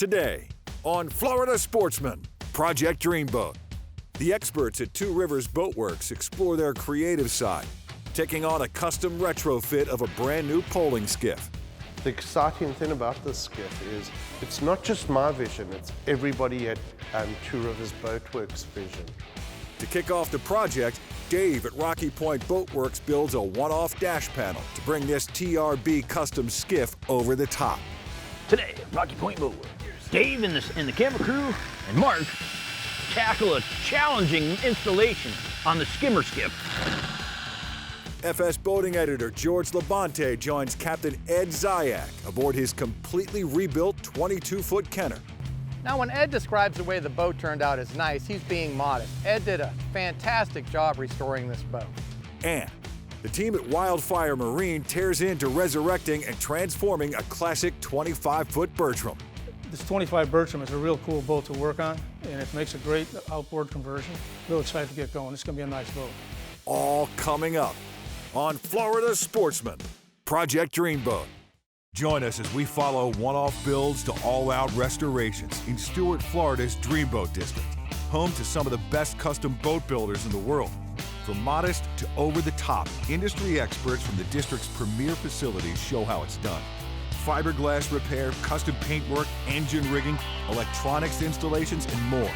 Today on Florida Sportsman Project Dreamboat, the experts at Two Rivers Boatworks explore their creative side, taking on a custom retrofit of a brand new poling skiff. The exciting thing about this skiff is it's not just my vision, it's everybody at Two Rivers Boatworks' vision. To kick off the project, Dave at Rocky Point Boatworks builds a one-off dash panel to bring this TRB custom skiff over the top. Today at Rocky Point Boatworks, Dave and the camera crew and Mark tackle a challenging installation on the skimmer skiff. FS boating editor George Labonte joins Captain Ed Zayak aboard his completely rebuilt 22-foot Kenner. Now, when Ed describes the way the boat turned out as nice, he's being modest. Ed did a fantastic job restoring this boat. And the team at Wildfire Marine tears into resurrecting and transforming a classic 25-foot Bertram. This 25 Bertram is a real cool boat to work on, and it makes a great outboard conversion. Real excited to get going. It's going to be a nice boat. All coming up on Florida Sportsman Project Dreamboat. Join us as we follow one-off builds to all-out restorations in Stuart, Florida's Dreamboat District, home to some of the best custom boat builders in the world. From modest to over-the-top, industry experts from the district's premier facilities show how it's done. Fiberglass repair, custom paintwork, engine rigging, electronics installations, and more.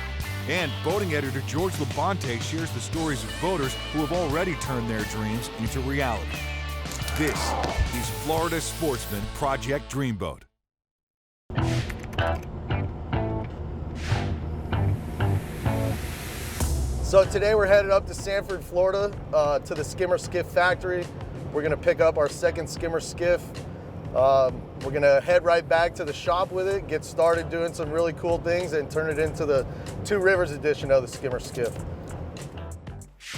And boating editor George Labonte shares the stories of boaters who have already turned their dreams into reality. This is Florida Sportsman Project Dreamboat. So today we're headed up to Sanford, Florida, to the skimmer skiff factory. We're gonna pick up our second skimmer skiff. We're gonna head right back to the shop with it, get started doing some really cool things, and turn it into the Two Rivers edition of the skimmer skiff.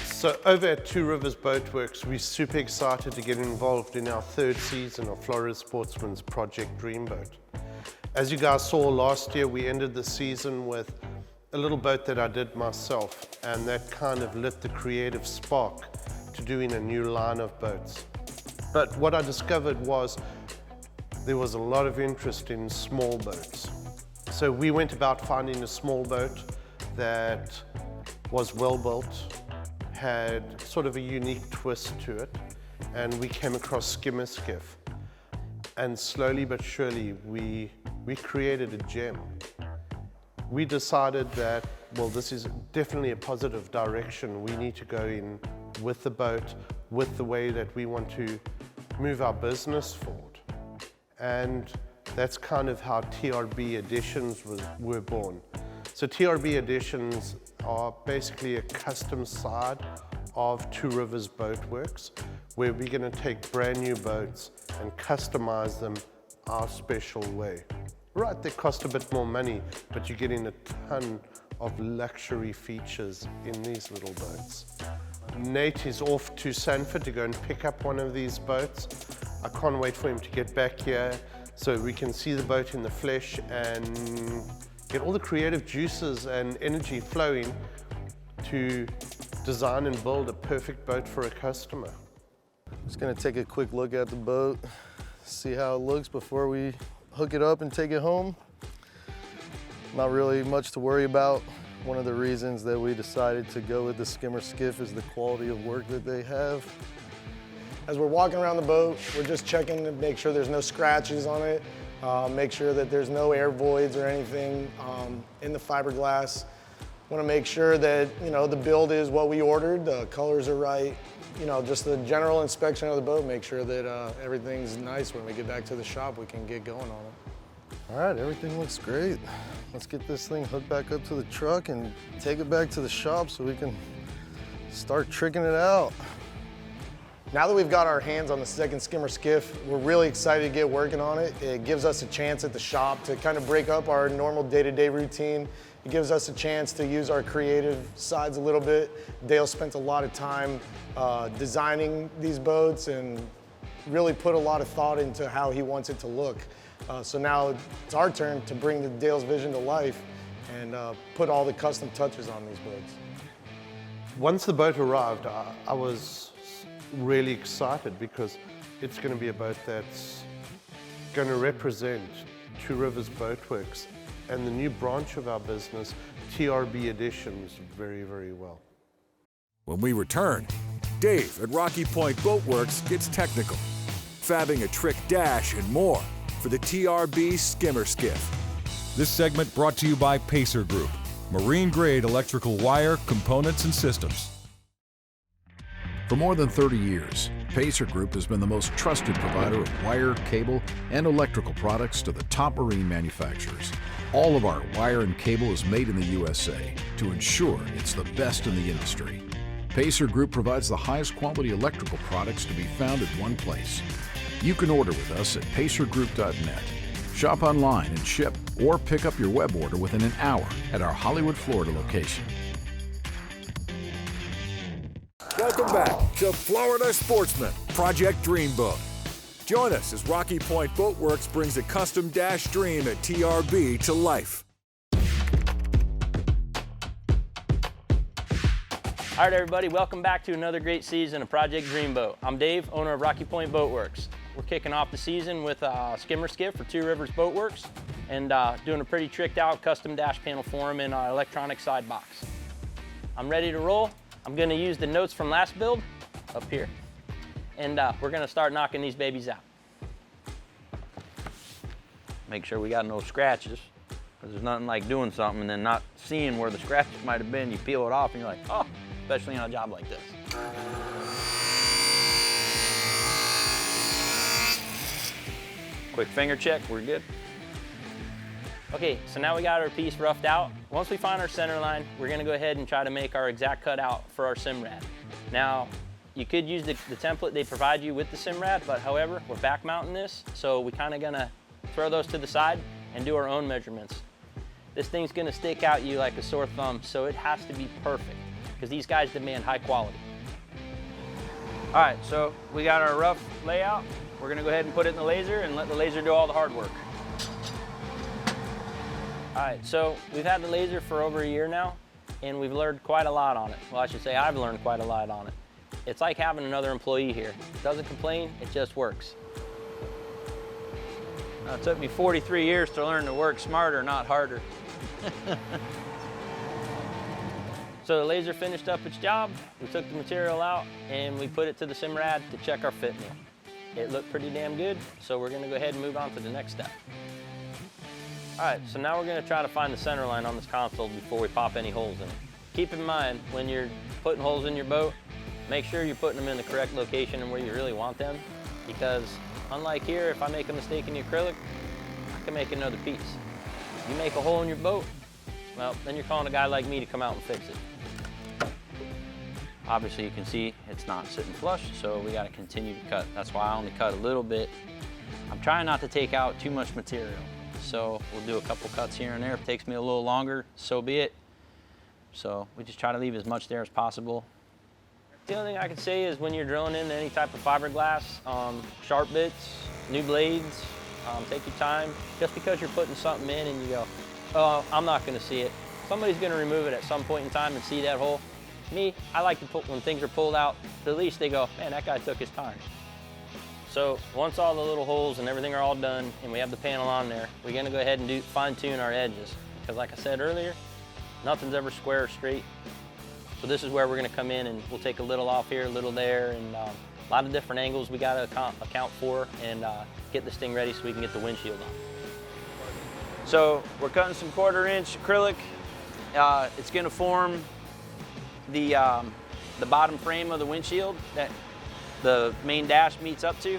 So over at Two Rivers Boatworks, we're super excited to get involved in our third season of Florida Sportsman's Project Dreamboat. As you guys saw last year, we ended the season with a little boat that I did myself, and that kind of lit the creative spark to doing a new line of boats. But what I discovered was there was a lot of interest in small boats. So we went about finding a small boat that was well built, had sort of a unique twist to it, and we came across skimmer skiff. And slowly but surely, we created a gem. We decided that, well, this is definitely a positive direction. We need to go in with the boat, with the way that we want to move our business forward. And that's kind of how TRB Editions were born. So TRB Editions are basically a custom side of Two Rivers Boatworks, where we're going to take brand new boats and customize them our special way. Right, they cost a bit more money, but you're getting a ton of luxury features in these little boats. Nate is off to Sanford to go and pick up one of these boats. I can't wait for him to get back here so we can see the boat in the flesh and get all the creative juices and energy flowing to design and build a perfect boat for a customer. Just gonna take a quick look at the boat, see how it looks before we hook it up and take it home. Not really much to worry about. One of the reasons that we decided to go with the skimmer skiff is the quality of work that they have. As we're walking around the boat, we're just checking to make sure there's no scratches on it, make sure that there's no air voids or anything in the fiberglass. Want to make sure that, you know, the build is what we ordered, the colors are right, you know, just the general inspection of the boat, make sure that everything's nice. When we get back to the shop, we can get going on it. All right, everything looks great. Let's get this thing hooked back up to the truck and take it back to the shop so we can start tricking it out. Now that we've got our hands on the second skimmer skiff, we're really excited to get working on it. It gives us a chance at the shop to kind of break up our normal day-to-day routine. It gives us a chance to use our creative sides a little bit. Dale spent a lot of time designing these boats and really put a lot of thought into how he wants it to look. So now it's our turn to bring Dale's vision to life and put all the custom touches on these boats. Once the boat arrived, I was really excited because it's going to be a boat that's going to represent Two Rivers Boatworks and the new branch of our business, TRB Editions, very, very well. When we return, Dave at Rocky Point Boat Works gets technical, fabbing a trick dash and more for the TRB skimmer skiff. This segment brought to you by Pacer Group, marine-grade electrical wire, components, and systems. For more than 30 years, Pacer Group has been the most trusted provider of wire, cable, and electrical products to the top marine manufacturers. All of our wire and cable is made in the USA to ensure it's the best in the industry. Pacer Group provides the highest quality electrical products to be found in one place. You can order with us at pacergroup.net. Shop online and ship, or pick up your web order within an hour at our Hollywood, Florida location. Welcome back to Florida Sportsman Project Dreamboat. Join us as Rocky Point Boat Works brings a custom dash dream at TRB to life. All right, everybody, welcome back to another great season of Project Dreamboat. I'm Dave, owner of Rocky Point Boat Works. We're kicking off the season with a skimmer skiff for Two Rivers Boat Works and doing a pretty tricked out custom dash panel for them in our electronic side box. I'm ready to roll. I'm gonna use the notes from last build up here, and we're gonna start knocking these babies out. Make sure we got no scratches, because there's nothing like doing something and then not seeing where the scratches might have been. You peel it off and you're like, oh, especially on a job like this. Quick finger check, we're good. Okay, so now we got our piece roughed out. Once we find our center line, we're gonna go ahead and try to make our exact cutout for our Simrad. Now, you could use the template they provide you with the Simrad, but however, we're back mounting this, so we kinda gonna throw those to the side and do our own measurements. This thing's gonna stick out you like a sore thumb, so it has to be perfect, because these guys demand high quality. All right, so we got our rough layout. We're gonna go ahead and put it in the laser and let the laser do all the hard work. All right, so we've had the laser for over a year now, and we've learned quite a lot on it. Well, I should say I've learned quite a lot on it. It's like having another employee here. It doesn't complain, it just works. Now, it took me 43 years to learn to work smarter, not harder. So the laser finished up its job, we took the material out, and we put it to the Simrad to check our fit meal. It looked pretty damn good, so we're gonna go ahead and move on to the next step. All right, so now we're gonna try to find the center line on this console before we pop any holes in it. Keep in mind, when you're putting holes in your boat, make sure you're putting them in the correct location and where you really want them, because unlike here, if I make a mistake in the acrylic, I can make another piece. You make a hole in your boat, well, then you're calling a guy like me to come out and fix it. Obviously, you can see it's not sitting flush, so we gotta continue to cut. That's why I only cut a little bit. I'm trying not to take out too much material. So we'll do a couple cuts here and there. If it takes me a little longer, so be it. So we just try to leave as much there as possible. The only thing I can say is when you're drilling into any type of fiberglass, sharp bits, new blades, take your time. Just because you're putting something in and you go, oh, I'm not gonna see it. Somebody's gonna remove it at some point in time and see that hole. Me, I like to put, when things are pulled out, at least they go, man, that guy took his time. So once all the little holes and everything are all done and we have the panel on there, we're gonna go ahead and fine tune our edges. Because like I said earlier, nothing's ever square or straight. So this is where we're gonna come in and we'll take a little off here, a little there, and a lot of different angles we gotta account for and get this thing ready so we can get the windshield on. So we're cutting some 1/4 inch acrylic. It's gonna form the bottom frame of the windshield that the main dash meets up to.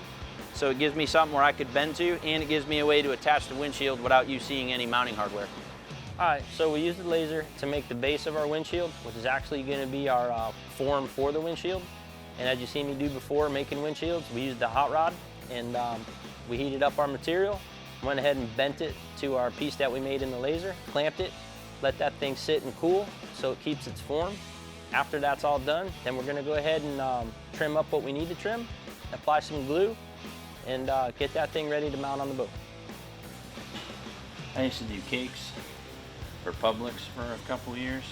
So it gives me something where I could bend to, and it gives me a way to attach the windshield without you seeing any mounting hardware. All right, so we use the laser to make the base of our windshield, which is actually gonna be our form for the windshield. And as you seen me do before making windshields, we used the hot rod and we heated up our material, went ahead and bent it to our piece that we made in the laser, clamped it, let that thing sit and cool so it keeps its form. After that's all done, then we're gonna go ahead and trim up what we need to trim, apply some glue, and get that thing ready to mount on the boat. I used to do cakes for Publix for a couple years.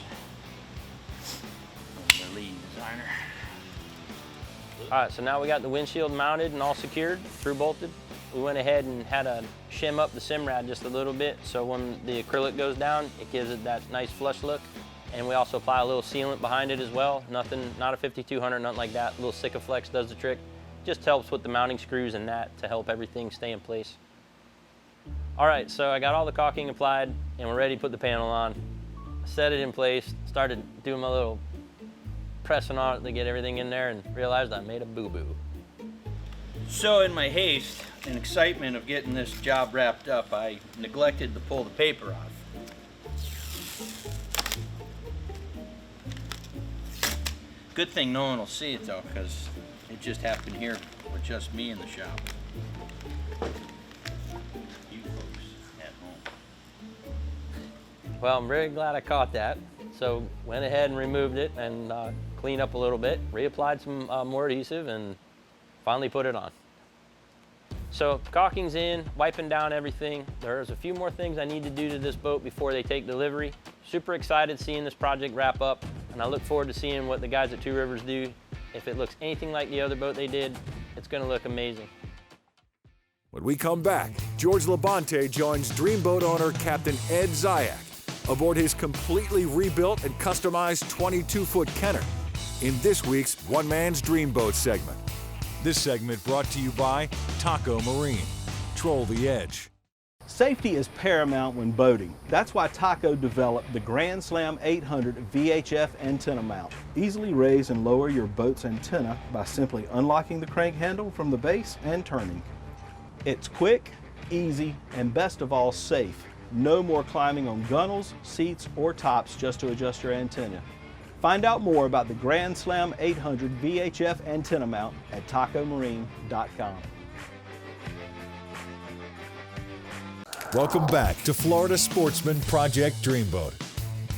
I was the lead designer. All right, so now we got the windshield mounted and all secured, through bolted. we went ahead and had to shim up the simrad just a little bit, so when the acrylic goes down, it gives it that nice flush look. And we also apply a little sealant behind it as well. Nothing, not a 5200, nothing like that. A little Sikaflex does the trick. Just helps with the mounting screws and that to help everything stay in place. All right, so I got all the caulking applied and we're ready to put the panel on. Set it in place, started doing my little pressing on it to get everything in there and realized I made a boo-boo. So in my haste and excitement of getting this job wrapped up, I neglected to pull the paper off. Good thing no one will see it though, because it just happened here with just me in the shop. You folks at home. Well, I'm very glad I caught that. So went ahead and removed it and cleaned up a little bit, reapplied some more adhesive and finally put it on. So caulking's in, wiping down everything. There's a few more things I need to do to this boat before they take delivery. Super excited seeing this project wrap up, and I look forward to seeing what the guys at Two Rivers do. If it looks anything like the other boat they did, it's gonna look amazing. When we come back, George Labonte joins Dreamboat owner Captain Ed Zayak aboard his completely rebuilt and customized 22-foot Kenner in this week's One Man's Dreamboat segment. This segment brought to you by Taco Marine. Troll the edge. Safety is paramount when boating. That's why Taco developed the Grand Slam 800 VHF antenna mount. Easily raise and lower your boat's antenna by simply unlocking the crank handle from the base and turning. It's quick, easy, and best of all, safe. No more climbing on gunnels, seats, or tops just to adjust your antenna. Find out more about the Grand Slam 800 VHF antenna mount at tacomarine.com. Welcome back to Florida Sportsman Project Dreamboat.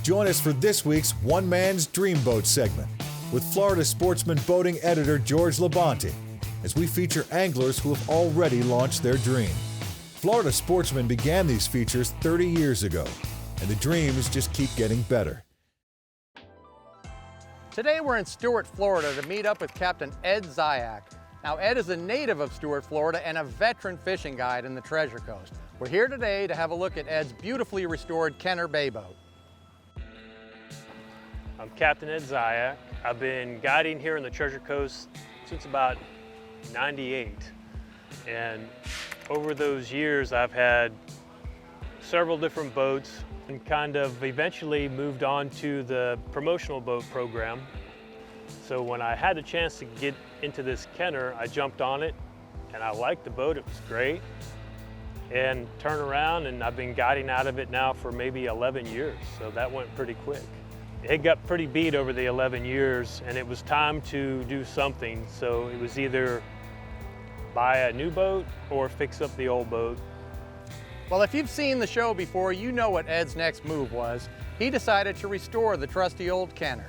Join us for this week's One Man's Dreamboat segment with Florida Sportsman Boating editor George Labonte as we feature anglers who have already launched their dream. Florida Sportsman began these features 30 years ago, and the dreams just keep getting better. Today we're in Stuart, Florida to meet up with Captain Ed Zayak. Now Ed is a native of Stuart, Florida and a veteran fishing guide in the Treasure Coast. We're here today to have a look at Ed's beautifully restored Kenner Bay boat. I'm Captain Ed Zayak. I've been guiding here in the Treasure Coast since about '98. And over those years I've had several different boats and kind of eventually moved on to the promotional boat program. So when I had the chance to get into this Kenner, I jumped on it and I liked the boat, it was great. And turn around and I've been guiding out of it now for maybe 11 years, so that went pretty quick. It got pretty beat over the 11 years and it was time to do something, so it was either buy a new boat or fix up the old boat. Well, if you've seen the show before, you know what Ed's next move was. He decided to restore the trusty old Kenner.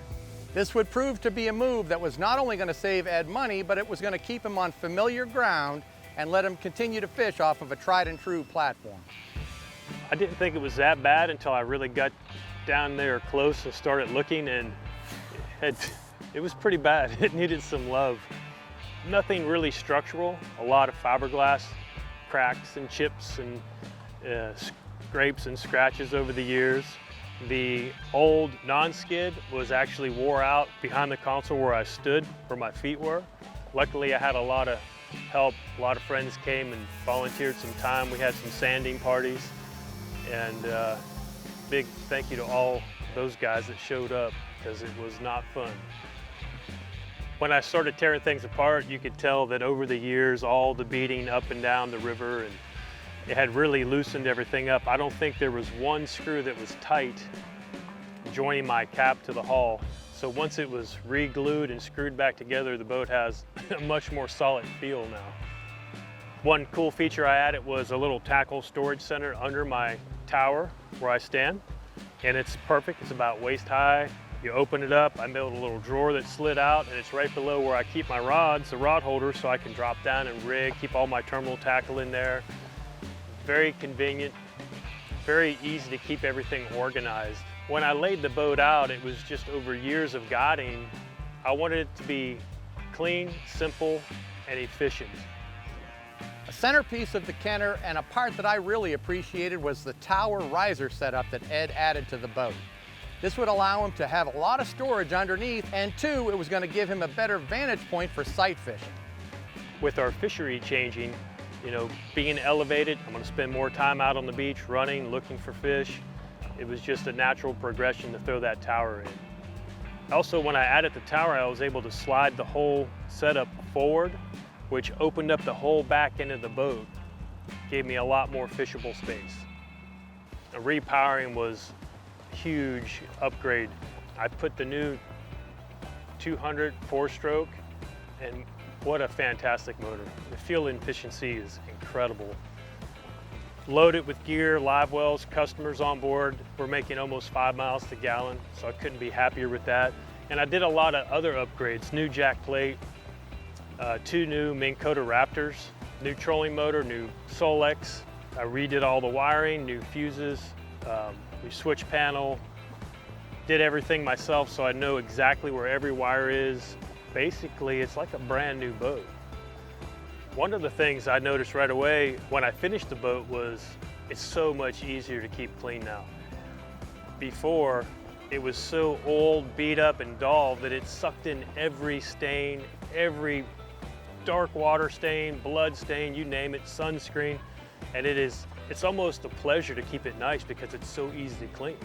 This would prove to be a move that was not only going to save Ed money, but it was going to keep him on familiar ground and let him continue to fish off of a tried and true platform. I didn't think it was that bad until I really got down there close and started looking, and it was pretty bad. It needed some love. Nothing really structural, a lot of fiberglass cracks and chips and scrapes and scratches over the years. The old non-skid was actually wore out behind the console where I stood, where my feet were. Luckily I had a lot of help. A lot of friends came and volunteered some time. We had some sanding parties, and big thank you to all those guys that showed up, because it was not fun. When I started tearing things apart, you could tell that over the years, all the beating up and down the river, and it had really loosened everything up. I don't think there was one screw that was tight joining my cap to the hull. So once it was re-glued and screwed back together, the boat has a much more solid feel now. One cool feature I added was a little tackle storage center under my tower where I stand. And it's perfect, it's about waist high. You open it up, I built a little drawer that slid out, and it's right below where I keep my rods, the rod holder, so I can drop down and rig, keep all my terminal tackle in there. Very convenient, very easy to keep everything organized. When I laid the boat out, it was just over years of guiding. I wanted it to be clean, simple, and efficient. A centerpiece of the Kenner and a part that I really appreciated was the tower riser setup that Ed added to the boat. This would allow him to have a lot of storage underneath, and two, it was going to give him a better vantage point for sight fishing. With our fishery changing, you know, being elevated, I'm going to spend more time out on the beach running, looking for fish. It was just a natural progression to throw that tower in. Also, when I added the tower, I was able to slide the whole setup forward, which opened up the whole back end of the boat, gave me a lot more fishable space. The repowering was a huge upgrade. I put the new 200 4-stroke, and what a fantastic motor. The fuel efficiency is incredible. Loaded with gear, live wells, customers on board. We're making almost 5 miles to gallon, so I couldn't be happier with that. And I did a lot of other upgrades, new jack plate, 2 new Minn Kota Raptors, new trolling motor, new Solex. I redid all the wiring, new fuses, we switched panel, did everything myself so I know exactly where every wire is. Basically, it's like a brand new boat. One of the things I noticed right away when I finished the boat was it's so much easier to keep clean now. Before, it was so old, beat up, and dull that it sucked in every stain, every dark water stain, blood stain, you name it, sunscreen, and it's almost a pleasure to keep it nice because it's so easy to clean.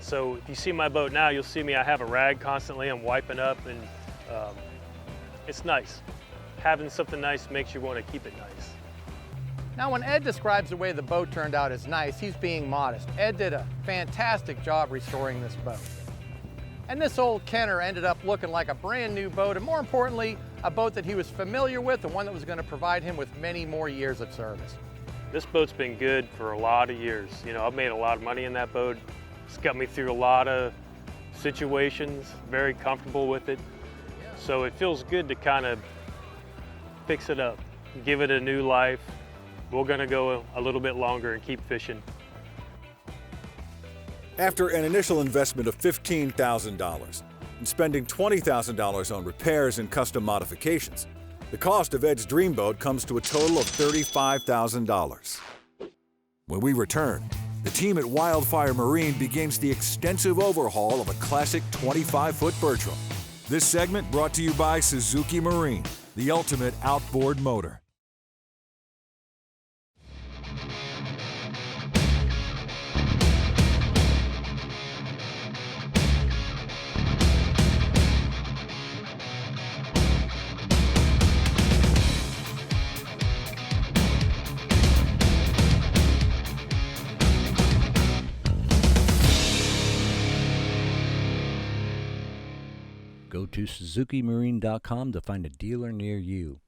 So if you see my boat now, you'll see me, I have a rag constantly, I'm wiping up, and it's nice. Having something nice makes you want to keep it nice. Now, when Ed describes the way the boat turned out as nice, he's being modest. Ed did a fantastic job restoring this boat. And this old Kenner ended up looking like a brand new boat, and more importantly, a boat that he was familiar with and one that was going to provide him with many more years of service. This boat's been good for a lot of years. You know, I've made a lot of money in that boat. It's got me through a lot of situations, very comfortable with it. So it feels good to kind of fix it up, give it a new life. We're gonna go a little bit longer and keep fishing. After an initial investment of $15,000 and spending $20,000 on repairs and custom modifications, the cost of Ed's Dreamboat comes to a total of $35,000. When we return, the team at Wildfire Marine begins the extensive overhaul of a classic 25-foot Bertram. This segment brought to you by Suzuki Marine, the ultimate outboard motor. Go to SuzukiMarine.com to find a dealer near you.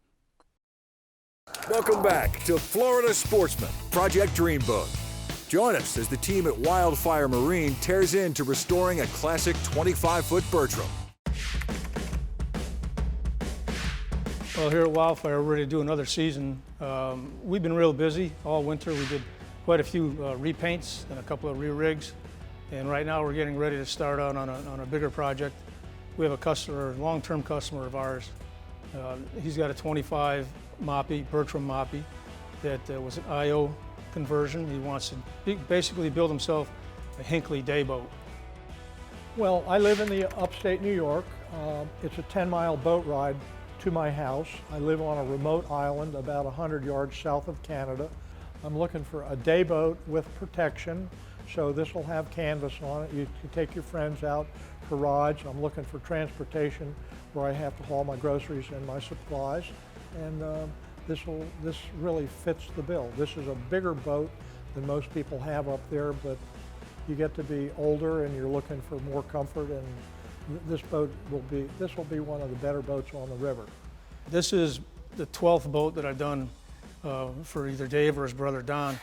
Welcome back to Florida Sportsman Project Dreamboat. Join us as the team at Wildfire Marine tears into restoring a classic 25-foot Bertram. Well, here at Wildfire, we're ready to do another season. We've been real busy all winter. We did quite a few repaints and a couple of re-rigs. And right now we're getting ready to start out on a bigger project. We have a customer, long-term customer of ours. He's got a 25 Moppy, Bertram Moppy, that was an IO conversion. He wants to basically build himself a Hinckley day boat. Well, I live in the upstate New York. It's a 10-mile boat ride to my house. I live on a remote island about 100 yards south of Canada. I'm looking for a day boat with protection. So this will have canvas on it. You can take your friends out, garage. I'm looking for transportation where I have to haul my groceries and my supplies. And this really fits the bill. This is a bigger boat than most people have up there, but you get to be older and you're looking for more comfort, and this will be one of the better boats on the river. This is the 12th boat that I've done for either Dave or his brother Don.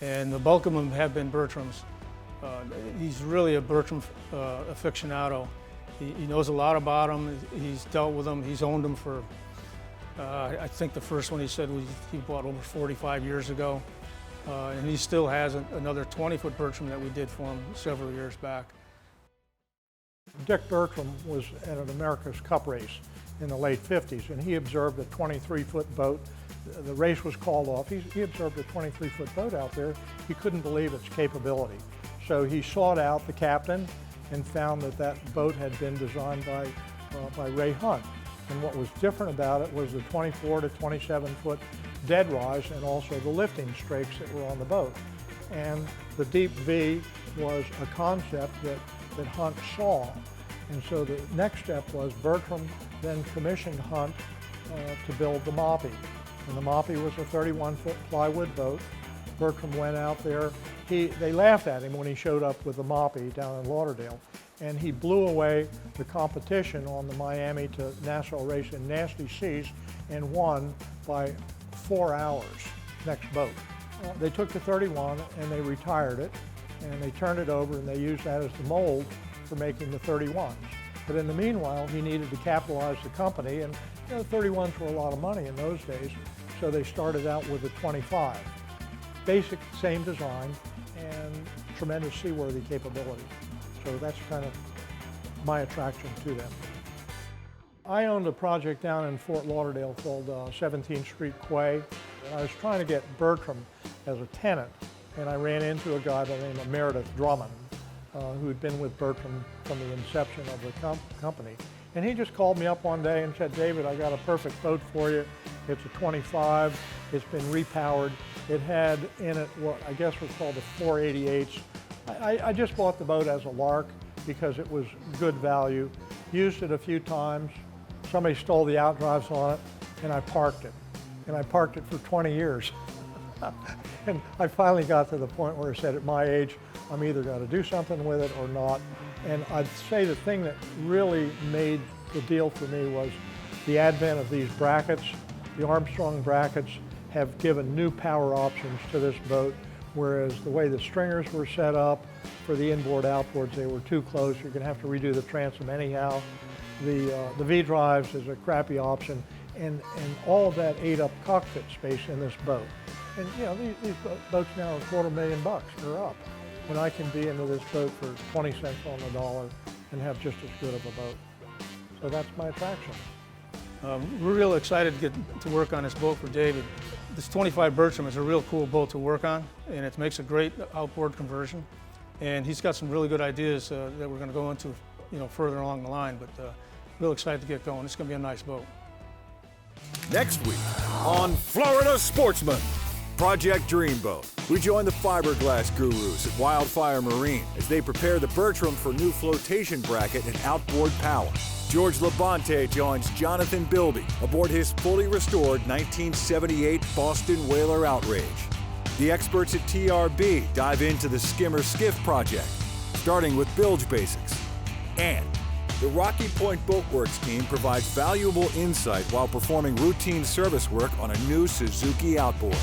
And the bulk of them have been Bertrams. He's really a Bertram aficionado. He knows a lot about them. He's dealt with them. He's owned them for, I think the first one he said he bought over 45 years ago. And he still has another 20-foot Bertram that we did for him several years back. Dick Bertram was at an America's Cup race in the late 50s, and he observed a 23-foot boat the race was called off. He observed a 23-foot boat out there. He couldn't believe its capability. So he sought out the captain and found that that boat had been designed by Ray Hunt. And what was different about it was the 24 to 27 foot dead rise and also the lifting strakes that were on the boat. And the deep V was a concept that Hunt saw. And so the next step was Bertram then commissioned Hunt to build the Moppy. And the Moppy was a 31-foot plywood boat. Bertram went out there. They laughed at him when he showed up with the Moppy down in Lauderdale. And he blew away the competition on the Miami to Nassau race in nasty seas and won by 4 hours, next boat. They took the 31 and they retired it, and they turned it over and they used that as the mold for making the 31s. But in the meanwhile, he needed to capitalize the company, and 31s were a lot of money in those days, so they started out with a 25. Basic, same design, and tremendous seaworthy capability. So that's kind of my attraction to them. I owned a project down in Fort Lauderdale called 17th Street Quay. And I was trying to get Bertram as a tenant, and I ran into a guy by the name of Meredith Drummond, who had been with Bertram from the inception of the company. And he just called me up one day and said, "David, I got a perfect boat for you. It's a 25. It's been repowered. It had in it what I guess was called a 488. I just bought the boat as a lark because it was good value. Used it a few times. Somebody stole the outdrives on it, and I parked it. And I parked it for 20 years. And I finally got to the point where I said, at my age, I'm either going to do something with it or not. And I'd say the thing that really made the deal for me was the advent of these brackets. The Armstrong brackets have given new power options to this boat, whereas the way the stringers were set up for the inboard outboards, they were too close. You're going to have to redo the transom anyhow. The V-drives is a crappy option, and all of that ate up cockpit space in this boat. And these boats now are $250,000 or up, when I can be into this boat for 20 cents on the dollar and have just as good of a boat. So that's my attraction. We're real excited to get to work on this boat for David. This 25 Bertram is a real cool boat to work on, and it makes a great outboard conversion. And he's got some really good ideas that we're going to go into, further along the line. But real excited to get going. It's going to be a nice boat. Next week on Florida Sportsman Project Dreamboat, we join the fiberglass gurus at Wildfire Marine as they prepare the Bertram for new flotation bracket and outboard power. George Labonte joins Jonathan Bilby aboard his fully restored 1978 Boston Whaler Outrage. The experts at TRB dive into the skimmer skiff project, starting with bilge basics. And the Rocky Point Boatworks team provides valuable insight while performing routine service work on a new Suzuki outboard.